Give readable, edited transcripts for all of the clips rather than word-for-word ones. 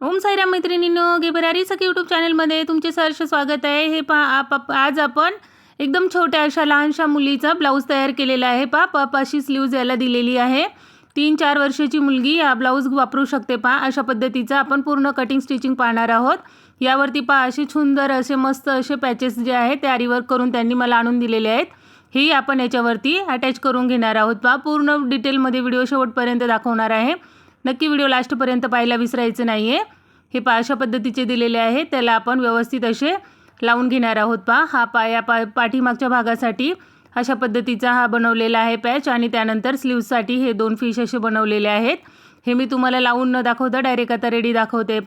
ओम साईराम मैत्रिणींनो, गेबरारी सखी यूट्यूब चॅनलमध्ये तुमचे सहर्ष स्वागत आहे। हे आज आपण एकदम छोट्या अशा लहानशा मुलीचा ब्लाऊज तयार केलेला आहे। पप अशी स्लीव्ज याला दिलेली आहे। 3-4 वर्षाची मुलगी हा ब्लाऊज वापरू शकते। अशा पद्धतीचा आपण पूर्ण कटिंग स्टिचिंग पाहणार आहोत। यावरती असे सुंदर असे मस्त असे पॅचेस जे आहेत ते आरी वर्क करून त्यांनी मला आणून दिलेले आहेत। हे आपण याच्यावरती अटॅच करून घेणार आहोत। पूर्ण डिटेलमध्ये व्हिडिओ शेवटपर्यंत दाखवणार आहे। नक्की व्हिडिओ लास्टपर्यंत पाहायला विसरायचं नाही आहे। हे अशा पद्धतीचे दिलेले आहे, त्याला आपण व्यवस्थित असे लावून घेणार आहोत। हा पाठीमागच्या भागासाठी अशा पद्धतीचा हा बनवलेला आहे पॅच, आणि त्यानंतर स्लीव्ससाठी हे 2 फिश असे बनवलेले आहेत। हे मी तुम्हाला लावून न दाखवता डायरेक्ट आता रेडी दाखवते।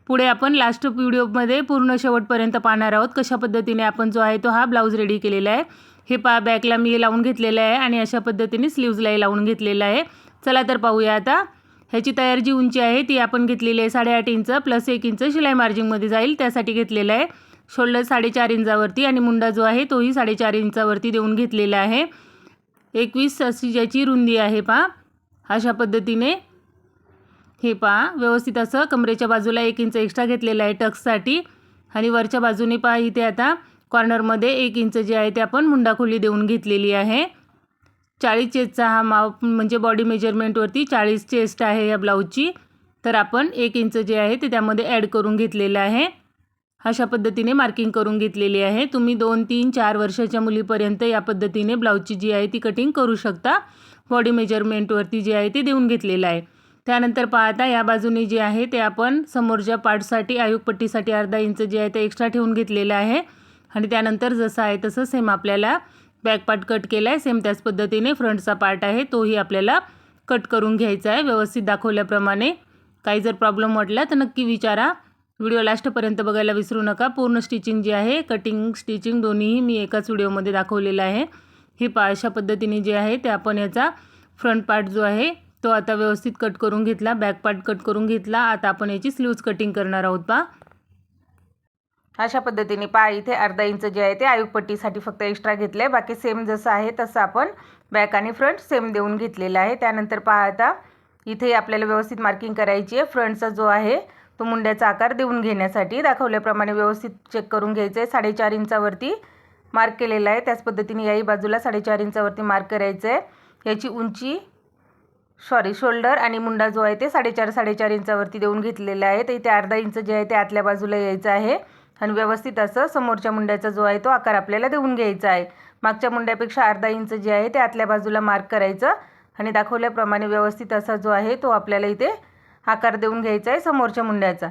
पुढे आपण लास्ट व्हिडिओमध्ये पूर्ण शेवटपर्यंत पाहणार आहोत कशा पद्धतीने आपण जो आहे तो हा ब्लाऊज रेडी केलेला आहे। हे बॅकला मी लावून घेतलेलं आहे आणि अशा पद्धतीने स्लीव्सलाही लावून घेतलेलं आहे। चला तर पाहूया आता। ह्याची तयार जी उंची आहे ती आपण घेतलेली आहे 8.5 इंच प्लस 1 इंच शिलाई मार्जिंगमध्ये जाईल, त्यासाठी घेतलेलं आहे। शोल्डर 4.5 इंचावरती आणि मुंडा जो आहे तोही 4.5 इंचावरती देऊन घेतलेला आहे। 21 अशी ज्याची रुंदी आहे। अशा पद्धतीने हे व्यवस्थित असं कमरेच्या बाजूला 1 इंच एक्स्ट्रा घेतलेला आहे टक्ससाठी, आणि वरच्या बाजूने इथे आता कॉर्नरमध्ये 1 इंच जे आहे ते आपण मुंडा खोली देऊन घेतलेली आहे। 40 चेस्टचा हा माप म्हणजे बॉडी मेजरमेंटवरती 40 चेस्ट आहे या ब्लाऊजची, तर आपण 1 इंच जे आहे ते त्यामध्ये ॲड करून घेतलेलं आहे। अशा पद्धतीने मार्किंग करून घेतलेली आहे। तुम्ही 2, 3, 4 वर्षाच्या मुलीपर्यंत या पद्धतीने ब्लाऊजची जी आहे ती कटिंग करू शकता। बॉडी मेजरमेंटवरती जे आहे ते देऊन घेतलेलं आहे। त्यानंतर पाहता या बाजूने जे आहे ते आपण समोरच्या पार्टसाठी आयुपट्टीसाठी अर्धा इंच जे आहे ते एक्स्ट्रा ठेवून घेतलेलं आहे, आणि त्यानंतर जसं आहे तसं सेम आपल्याला बॅक पार्ट कट केला आहे। सेम त्याच पद्धतीने फ्रंटचा पार्ट आहे तोही आपल्याला कट करून घ्यायचा आहे व्यवस्थित दाखवल्याप्रमाणे। काही जर प्रॉब्लेम वाटला तर नक्की विचारा। व्हिडिओ लास्टपर्यंत बघायला विसरू नका। पूर्ण स्टिचिंग जी आहे कटिंग स्टिचिंग दोन्हीही मी एकाच व्हिडिओमध्ये दाखवलेलं आहे। हे अशा पद्धतीने जे आहे ते आपण याचा फ्रंट पार्ट जो आहे तो आता व्यवस्थित कट करून घेतला, बॅक पार्ट कट करून घेतला। आता आपण याची स्लीव्ज कटिंग करणार आहोत। अशा पद्धतीने इथे अर्धा इंच जे आहे ते आयुपट्टीसाठी फक्त एक्स्ट्रा घेतले, बाकी सेम जसं आहे तसं आपण बॅक आणि फ्रंट सेम देऊन घेतलेला आहे। त्यानंतर आता इथे आपल्याला व्यवस्थित मार्किंग करायची आहे। फ्रंटचा जो आहे तो मुंड्याचा आकार देऊन घेण्यासाठी दाखवल्याप्रमाणे व्यवस्थित चेक करून घ्यायचं आहे। 4.5 इंचावरती मार्क केलेला आहे, त्याच पद्धतीने याही बाजूला 4.5 इंचावरती मार्क करायचं आहे। याची उंची शोल्डर आणि मुंडा जो आहे ते 4.5 इंचावरती देऊन घेतलेला आहे। तर इथे अर्धा इंच जे आहे ते आतल्या बाजूला यायचं आहे, आणि व्यवस्थित असं समोरच्या मुंड्याचा जो आहे तो आकार आपल्याला देऊन घ्यायचा आहे। मागच्या मुंड्यापेक्षा अर्धा इंच जे आहे ते आतल्या बाजूला मार्क करायचं, आणि दाखवल्याप्रमाणे व्यवस्थित असा जो आहे तो आपल्याला इथे आकार देऊन घ्यायचा आहे समोरच्या मुंड्याचा।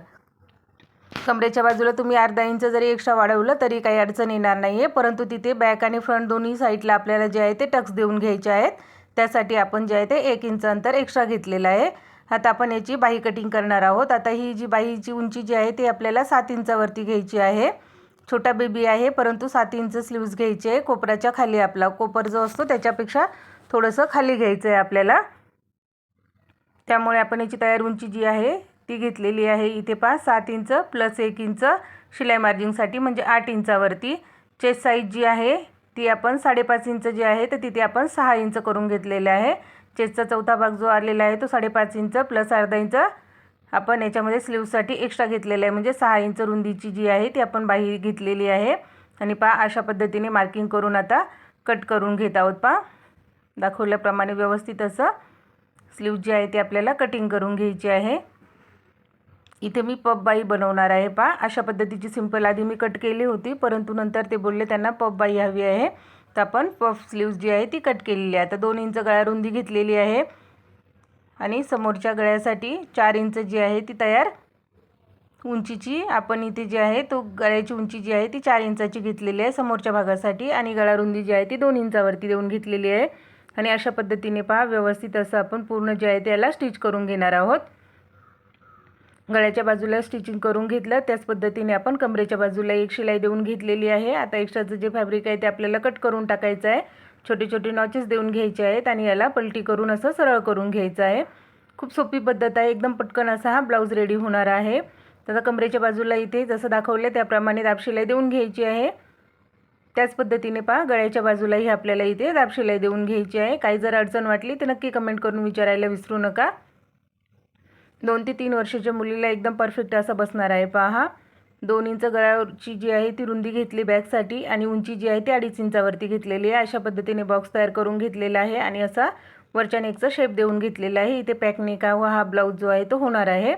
कमरेच्या बाजूला तुम्ही अर्धा इंच जरी एक्स्ट्रा वाढवलं तरी काही अडचण येणार नाही आहे, परंतु तिथे बॅक आणि फ्रंट दोन्ही साईडला आपल्याला जे आहे ते टक्स देऊन घ्यायचे आहेत। त्यासाठी आपण जे आहे ते 1 इंच अंतर एक्स्ट्रा घेतलेलं आहे। आता आपण याची बाही कटिंग करणार आहोत। आता ही जी बाहीची उंची जी आहे ती आपल्याला 7 इंचावरती घ्यायची आहे। छोटा बेबी आहे परंतु 7 इंच स्लीव्ज घ्यायचे आहे। कोपराच्या खाली आपला कोपर जो असतो त्याच्यापेक्षा थोडंसं खाली घ्यायचं आहे आपल्याला। त्यामुळे आपण याची तयार उंची जी आहे ती घेतलेली आहे इथे 7 इंच प्लस 1 इंच शिलाई मार्जिंगसाठी, म्हणजे 8 इंचावरती। चेस्ट साईज जी आहे ती आपण 5.5 इंच जी आहे तर तिथे आपण 6 इंच करून घेतलेले आहे। चेस्टचा चौथा भाग जो आलेला आहे तो 5.5 इंच प्लस अर्धा इंच आपण याच्यामध्ये स्लीव्ससाठी एक्स्ट्रा घेतलेला आहे, म्हणजे 6 इंच रुंदीची जी आहे ती आपण बाही घेतलेली आहे। आणि अशा पद्धतीने मार्किंग करून आता कट करून घेत आहोत। दाखवल्याप्रमाणे व्यवस्थित असं स्लीव जी आहे ती आपल्याला कटिंग करून घ्यायची आहे। इथे मी पफ बाही बनवणार आहे। अशा पद्धतीची सिंपल आधी मी कट केली होती, परंतु नंतर ते बोलले त्यांना पफ बाही हवी आहे, तर आपण पफ स्लीव्ज जी आहे ती कट केलेली आहे। आता 2 इंच गळा रुंदी घेतलेली आहे, आणि समोरच्या गळ्यासाठी 4 इंच जी आहे ती तयार उंचीची आपण इथे जी आहे तो गळ्याची उंची जी आहे ती 4 इंचाची घेतलेली आहे समोरच्या भागासाठी, आणि गळा रुंदी जी आहे ती 2 इंचावरती देऊन घेतलेली आहे। आणि अशा पद्धतीने व्यवस्थित असं आपण पूर्ण जे आहे त्याला स्टिच करून घेणार आहोत। गळ्याच्या बाजूला स्टिचिंग करून घेतलं, त्याच पद्धतीने आपण कमरेच्या बाजूला एक शिलाई देऊन घेतलेली आहे। आता एक्स्ट्राचं जे फॅब्रिक आहे ते आपल्याला कट करून टाकायचं आहे। छोटे छोटे नॉचेस देऊन घ्यायचे आहेत आणि याला पलटी करून असं सरळ करून घ्यायचं आहे। खूप सोपी पद्धत आहे, एकदम पटकन असा हा ब्लाऊज रेडी होणार आहे। तर कमरेच्या बाजूला इथे जसं दाखवले त्याप्रमाणे दाब शिलाई देऊन घ्यायची आहे। त्याच पद्धतीने गळ्याच्या बाजूलाही आपल्याला इथे दाब शिलाई देऊन घ्यायची आहे। काही जर अडचण वाटली तर नक्की कमेंट करून विचारायला विसरू नका। 2 ते 3 वर्षाच्या मुलीला एकदम परफेक्ट असा बसणार आहे पहा. 2 इंच गळ्याची जी आहे ती रुंदी घेतली बॅगसाठी आणि उंची जी आहे ती 2.5 इंचावरती घेतलेली आहे. अशा पद्धतीने बॉक्स तयार करून घेतलेला आहे आणि असा वरच्या नेकचा शेप देऊन घेतलेला आहे. इथे पॅक नेक हा ब्लाऊज जो आहे तो होणार आहे.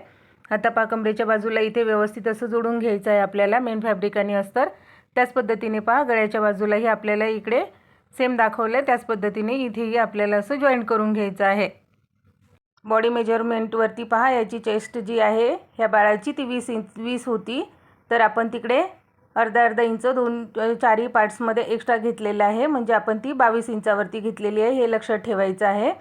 आता पहा कमरेच्या बाजूला इथे व्यवस्थित असं जोडून घ्यायचं आहे आपल्याला मेन फॅब्रिक आणि अस्तर. त्याच पद्धतीने पहा गळ्याच्या बाजूलाही आपल्याला इकडे सेम दाखवलं त्याच पद्धतीने इथेही आपल्याला असं जॉईंट करून घ्यायचं आहे. बॉडी मेजरमेंटवरती पहा याची चेस्ट जी आहे ह्या बाळाची ती 20 होती, तर आपण तिकडे अर्धा इंच 4ही पार्ट्समध्ये एक्स्ट्रा घेतलेलं आहे, म्हणजे आपण ती 22 इंचावरती घेतलेली आहे. हे लक्षात ठेवायचं आहे.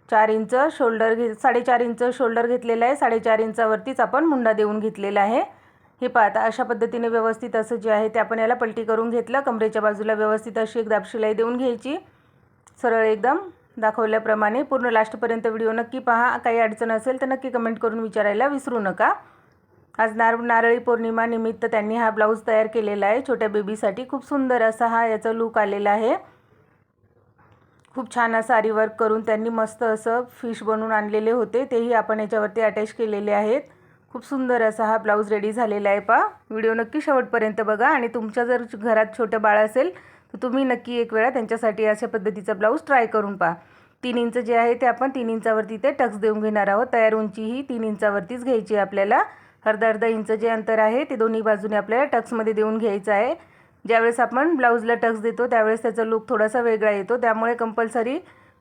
4 इंच शोल्डर 4.5 इंच शोल्डर घेतलेलं आहे. 4.5 इंचावरतीच आपण मुंडा देऊन घेतलेला आहे. हे पाहता अशा पद्धतीने व्यवस्थित असं जे आहे ते आपण याला पलटी करून घेतलं. कमरेच्या बाजूला व्यवस्थित अशी एक दाब शिलाई देऊन घ्यायची, सरळ एकदम दाखवल्याप्रमाणे. पूर्ण लास्टपर्यंत व्हिडिओ नक्की पहा. काही अडचण असेल तर नक्की कमेंट करून विचारायला विसरू नका. आज नारळी पौर्णिमा निमित्त त्यांनी हा ब्लाऊज तयार केलेला आहे छोट्या बेबीसाठी. खूप सुंदर असा हा याचा लूक आलेला आहे. खूप छान असं आरी वर्क करून त्यांनी मस्त असं फिश बनवून आणलेले होते, तेही आपण याच्यावरती अटॅच केलेले आहेत. खूप सुंदर असा हा ब्लाऊज रेडी झालेला आहे पहा. व्हिडिओ नक्की शेवटपर्यंत बघा आणि तुमच्या जर घरात छोटं बाळ असेल तर तुम्ही नक्की एक वेळा त्यांच्यासाठी अशा पद्धतीचा ब्लाऊज ट्राय करून पहा. 3 इंच जे आहे ते आपण 3 इंचावरती ते टक्स देऊन घेणार आहोत. तयार उंची ही 3 इंचावरतीच घ्यायची आपल्याला. अर्धा इंच जे अंतर आहे ते दोन्ही बाजूने आपल्याला टक्समध्ये देऊन घ्यायचं आहे. ज्यावेळेस आपण ब्लाऊजला टक्स देतो त्यावेळेस त्याचा लूक थोडासा वेगळा येतो, त्यामुळे कंपल्सरी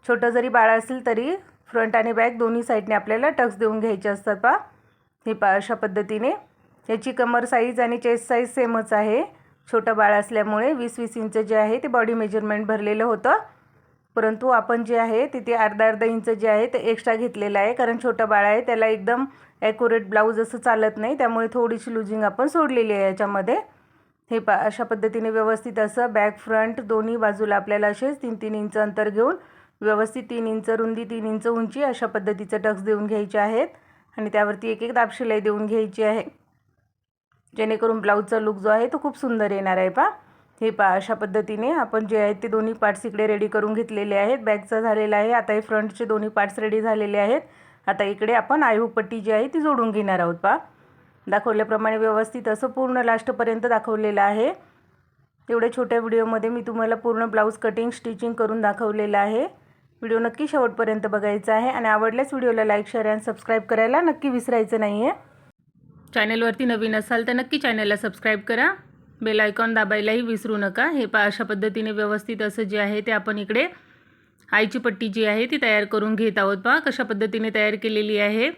छोटं जरी बाळ असेल तरी फ्रंट आणि बॅक दोन्ही साईडने आपल्याला टक्स देऊन घ्यायचे असतात पहा. हे पहा अशा पद्धतीने. याची कमर साईज आणि चेस्ट साईज सेमच आहे. छोटं बाळ असल्यामुळे 20 इंच जे आहे ते बॉडी मेजरमेंट भरलेलं होतं, परंतु आपण जे आहे तिथे अर्धा इंच जे आहे ते एक्स्ट्रा घेतलेलं आहे, कारण छोटं बाळ आहे त्याला एकदम ॲक्युरेट ब्लाऊज असं चालत नाही, त्यामुळे थोडीशी लुजिंग आपण सोडलेली आहे याच्यामध्ये. हे पहा अशा पद्धतीने व्यवस्थित असं बॅक फ्रंट दोन्ही बाजूला आपल्याला असेच 3-3 इंच अंतर घेऊन व्यवस्थित 3 इंच रुंदी 3 इंच उंची अशा पद्धतीचे टक्स देऊन घ्यायचे आहेत आणि त्यावरती एक दाब शिलाई देऊन घ्यायची आहे, जेणेकरून ब्लाऊजचा लूक जो आहे तो खूप सुंदर येणार आहे पहा. हे पहा अशा पद्धतीने आपण जे आहेत ते दोन्ही पार्ट्स इकडे रेडी करून घेतलेले आहेत. बॅकचा झालेला आहे. आता हे फ्रंटचे दोन्ही पार्ट्स रेडी झालेले आहेत. आता इकडे आपण आईहूक पट्टी जी आहे ती जोडून घेणार आहोत पहा. दाखवल्याप्रमाणे व्यवस्थित असं पूर्ण लास्टपर्यंत दाखवलेलं आहे. एवढ्या छोट्या व्हिडिओमध्ये मी तुम्हाला पूर्ण ब्लाऊज कटिंग स्टिचिंग करून दाखवलेलं आहे. व्हिडिओ नक्की शेवटपर्यंत बघायचा आहे आणि आवडल्यास व्हिडिओला लाईक शेअर आणि सबस्क्राईब करायला नक्की विसरायचं नाही आहे. चॅनलवरती नवीन असाल तर नक्की चॅनलला सबस्क्राईब करा, बेल आयकॉन दाबायलाही विसरू नका. हे पहा अशा पद्धतीने व्यवस्थित असं जे आहे ते आपण इकडे आईची पट्टी जी आहे ती तयार करून घेत आहोत पहा. कशा पद्धतीने तयार केलेली आहे.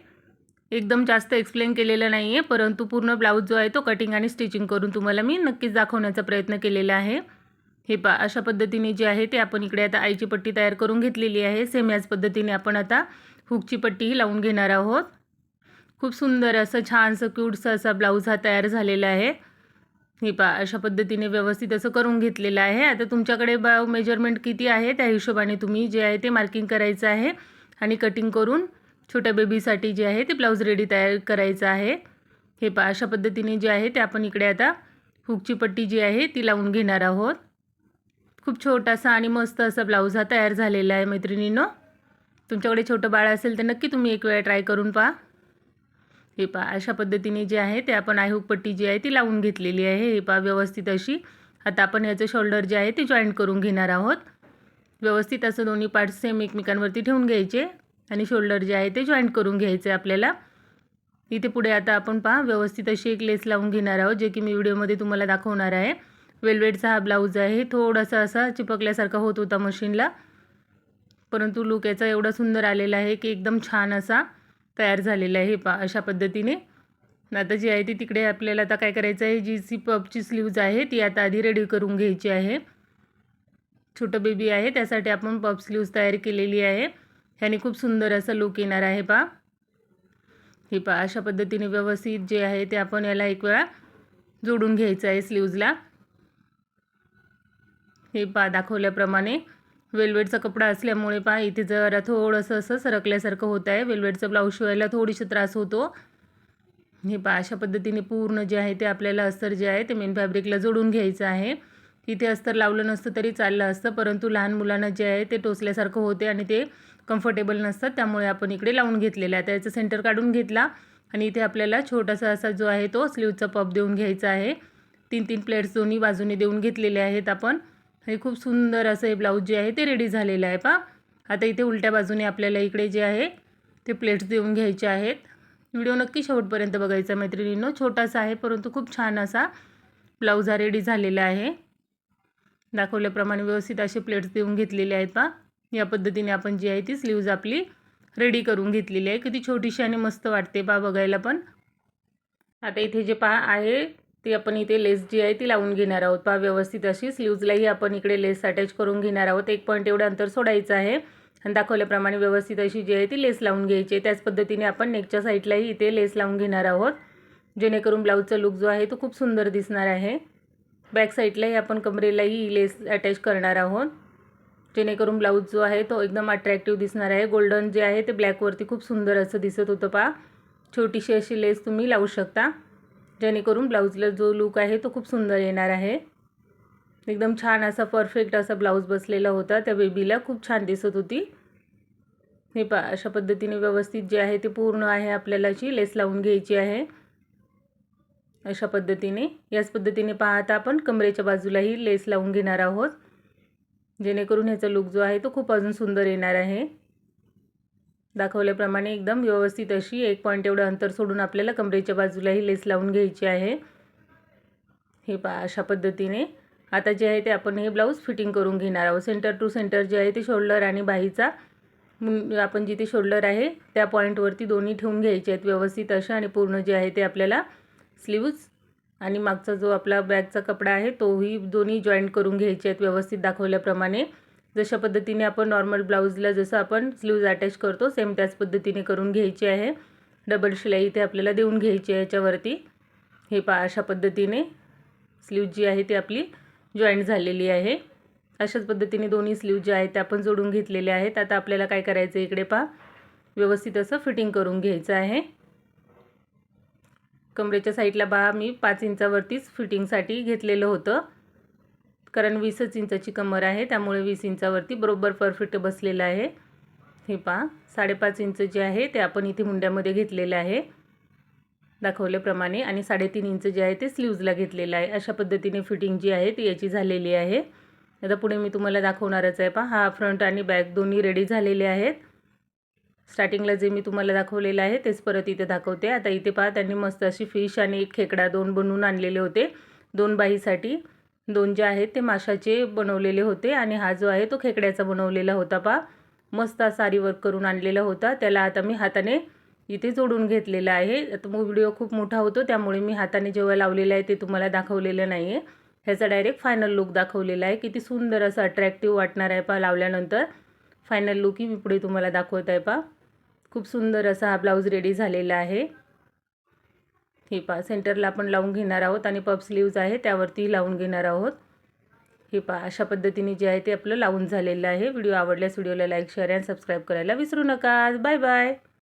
एकदम जास्त एक्सप्लेन केलेलं नाही आहे, परंतु पूर्ण ब्लाऊज जो आहे तो कटिंग आणि स्टिचिंग करून तुम्हाला मी नक्कीच दाखवण्याचा प्रयत्न केलेला आहे. हे पहा अशा पद्धतीने जे आहे ते आपण इकडे आता आईची पट्टी तयार करून घेतलेली आहे. सेम याच पद्धतीने आपण आता हुकची पट्टीही लावून घेणार आहोत. खूप सुंदर असं छानसं क्यूटचं असा ब्लाऊज हा तयार झालेला आहे. हे पहा अशा पद्धतीने व्यवस्थित असं करून घेतलेलं आहे. आता तुमच्याकडे मेजरमेंट किती आहे त्या हिशोबाने तुम्ही जे आहे ते मार्किंग करायचं आहे आणि कटिंग करून छोट्या बेबीसाठी जे आहे ते ब्लाऊज रेडी तयार करायचं आहे. हे पहा अशा पद्धतीने जे आहे ते आपण इकडे आता हुकची पट्टी जी आहे ती लावून घेणार आहोत. खूप छोटासा आणि मस्त असा ब्लाऊज हा तयार झालेला आहे मैत्रिणींनो. तुमच्याकडे छोटं बाळ असेल तर नक्की तुम्ही एक वेळा ट्राय करून पहा. हे पहा अशा पद्धतीने जे आहे ते आपण आईहूक पट्टी जी आहे ती लावून घेतलेली आहे. हे पहा व्यवस्थित अशी. आता आपण याचं शोल्डर जे आहे ते जॉईंट करून घेणार आहोत. व्यवस्थित असं दोन्ही पार्ट्स सेम एकमेकांवरती ठेवून घ्यायचे आणि शोल्डर जे आहे ते जॉईंट करून घ्यायचे आपल्याला. इथे पुढे आता आपण पहा व्यवस्थित अशी एक लेस लावून घेणार आहोत, जे की मी व्हिडिओमध्ये तुम्हाला दाखवणार आहे. वेल्वेटचा हा ब्लाऊज आहे. थोडासा असा चिपकल्यासारखा होत होता मशीनला, परंतु लूक याचा एवढा सुंदर आलेला आहे की एकदम छान असा तयार झालेला आहे. हे पहा अशा पद्धतीने. आता जी आहे ती तिकडे आपल्याला आता काय करायचं आहे, जी पपची स्लीव्ज आहे ती आता आधी रेडी करून घ्यायची आहे. छोटं बेबी आहे त्यासाठी आपण पप स्लीव्ज तयार केलेली आहे. ह्याने खूप सुंदर असा लूक येणार आहे पहा. हे पहा अशा पद्धतीने व्यवस्थित जे आहे ते आपण याला एक वेळा जोडून घ्यायचं आहे स्लीव्जला. हे पहा दाखवल्याप्रमाणे वेल्वेटचा कपडा असल्यामुळे पहा इथे जरा थोडंसं असं सरकल्यासारखं होत आहे. वेल्वेटचा ब्लाऊज शिवायला थोडीशी त्रास होतो. हे पहा अशा पद्धतीने पूर्ण जे आहे ते आपल्याला अस्तर जे आहे ते मेन फॅब्रिकला जोडून घ्यायचं आहे. इथे अस्तर लावलं नसतं तरी चाललं असतं, परंतु लहान मुलांना जे आहे ते टोचल्यासारखं होते आणि ते कम्फर्टेबल नसतात, त्यामुळे आपण इकडे लावून घेतलेला आहे. त्याचं सेंटर काढून घेतला आणि इथे आपल्याला छोटासा असा जो आहे तो स्लीवचा पफ देऊन घ्यायचा आहे. 3-3 प्लेट्स दोन्ही बाजूने देऊन घेतलेले आहेत आपण. हे खूप सुंदर असं हे ब्लाऊज जे आहे ते रेडी झालेलं आहे पहा. आता इथे उलट्या बाजूने आपल्याला इकडे जे आहे ते प्लेट्स देऊन घ्यायचे आहेत. व्हिडिओ नक्की शेवटपर्यंत बघायचा मैत्रिणींनो. छोटासा आहे परंतु खूप छान असा ब्लाऊज हा रेडी झालेला आहे. दाखवल्याप्रमाणे व्यवस्थित असे प्लेट्स देऊन घेतलेले आहेत पहा. या पद्धतीने आपण जी आहे ती स्लीव्ज आपली रेडी करून घेतलेली आहे. किती छोटीशी आणि मस्त वाटते पहा बघायला पण. आता इथे जे पहा आहे ते आपण इथे लेस जी आहे ती लावून घेणार आहोत पहा. व्यवस्थित अशी स्लीव्जलाही आपण इकडे लेस अटॅच करून घेणार आहोत. 1 पॉईंट एवढं अंतर सोडायचं आहे आणि दाखवल्याप्रमाणे व्यवस्थित अशी जी आहे ती लेस लावून घ्यायची. त्याच पद्धतीने आपण नेकच्या साईडलाही इथे लेस लावून घेणार आहोत, जेणेकरून ब्लाऊजचा लुक जो आहे तो खूप सुंदर दिसणार आहे. बॅक साईडलाही आपण कमरेलाही लेस अटॅच करणार आहोत, जेणेकरून ब्लाऊज जो आहे तो एकदम अट्रॅक्टिव्ह दिसणार आहे. गोल्डन जे आहे ते ब्लॅकवरती खूप सुंदर असं दिसत होतं पहा. छोटीशी अशी लेस तुम्ही लावू शकता, जेणेकरून ब्लाऊजला जो लुक आहे तो खूप सुंदर येणार आहे. एकदम छान असा परफेक्ट असा ब्लाऊज बसलेला होता. त्या बेबीला खूप छान दिसत होती. हे पहा अशा पद्धतीने व्यवस्थित जे आहे ते पूर्ण आहे आपल्याला अशी लेस लावून घ्यायची आहे. अशा पद्धतीने याच पद्धतीने पहा आता आपण कमरेच्या बाजूलाही लेस लावून घेणार आहोत, जेणेकरून ह्याचा लुक जो आहे तो खूप अजून सुंदर येणार आहे. दाखवल्याप्रमाणे एकदम व्यवस्थित अशी 1 पॉईंट एवढं अंतर सोडून आपल्याला कमरेच्या बाजूलाही लेस लावून घ्यायची आहे. हे पहा अशा पद्धतीने आता जे आहे ते आपण हे ब्लाऊज फिटिंग करून घेणार आहोत. सेंटर टू सेंटर जे आहे ते शोल्डर आणि बाहीचा आपण जिथे शोल्डर आहे त्या पॉईंटवरती दोन्ही ठेवून घ्यायचे आहेत व्यवस्थित अशा, आणि पूर्ण जे आहे ते आपल्याला स्लीव्ज आणि मागचा जो आपला बॅगचा कपडा आहे तोही दोन्ही जॉईंट करून घ्यायचे आहेत व्यवस्थित दाखवल्याप्रमाणे. जशा पद्धतीने आपण नॉर्मल ब्लाऊजला जसं आपण स्लीव्ज अटॅच करतो सेम त्याच पद्धतीने करून घ्यायची आहे. डबल शिलाई इथे आपल्याला देऊन घ्यायची आहे याच्यावरती. हे पहा अशा पद्धतीने स्लीव्ज जी आहे ती आपली जॉईंट झालेली आहे. अशाच पद्धतीने दोन्ही स्लीव्ज जे आहेत ते आपण जोडून घेतलेले आहेत. आता आपल्याला काय करायचं इकडे पहा, व्यवस्थित असं फिटिंग करून घ्यायचं आहे. कमरेच्या साईडला पहा मी 5 इंचावरतीच फिटिंगसाठी घेतलेलं होतं, कारण 20 इंचाची कमर आहे, त्यामुळे 20 इंचावरती बरोबर परफेक्ट बसलेलं आहे. हे पहा 5.5 इंच जे आहे ते आपण इथे मुंड्यामध्ये घेतलेलं आहे दाखवल्याप्रमाणे, आणि 3.5 इंच जे आहे ते स्लीव्जला घेतलेलं आहे. अशा पद्धतीने फिटिंग जी आहे ती याची झालेली आहे. आता पुढे मी तुम्हाला दाखवणारच आहे पहा. हा फ्रंट आणि बॅक दोन्ही रेडी झालेले आहेत. स्टार्टिंगला जे मी तुम्हाला दाखवलेलं आहे तेच परत इथे दाखवते. आता इथे पहा त्यांनी मस्त अशी फिश आणि एक खेकडा 2 बनवून आणलेले होते. 2 बाहीसाठी 2 जे आहेत ते माशाचे बनवलेले होते आणि हा जो आहे तो खेकड्याचा बनवलेला होता पहा. मस्त असा आरी वर्क करून आणलेला होता. त्याला आता मी हाताने इथे जोडून घेतलेला आहे. आता व्हिडिओ खूप मोठा होतो त्यामुळे मी हाताने जेव्हा लावलेलं आहे ते तुम्हाला दाखवलेलं नाही आहे. ह्याचा डायरेक्ट फायनल लुक दाखवलेला आहे. किती सुंदर असं अट्रॅक्टिव्ह वाटणार आहे पहा लावल्यानंतर. फायनल लुकही मी पुढे तुम्हाला दाखवत आहे पहा. खूप सुंदर असा हा ब्लाऊज रेडी झालेला आहे. हे पहा सेंटरला आपण लावून घेणार आहोत आणि पफ स्लीव्ज आहे त्यावरती लावून घेणार आहोत. हे पहा अशा पद्धतीने जे आहे ते आपलं लावून झालेलं आहे. व्हिडिओ आवडल्यास व्हिडिओला लाईक शेअर आणि सबस्क्राईब करायला विसरू नका. Bye bye.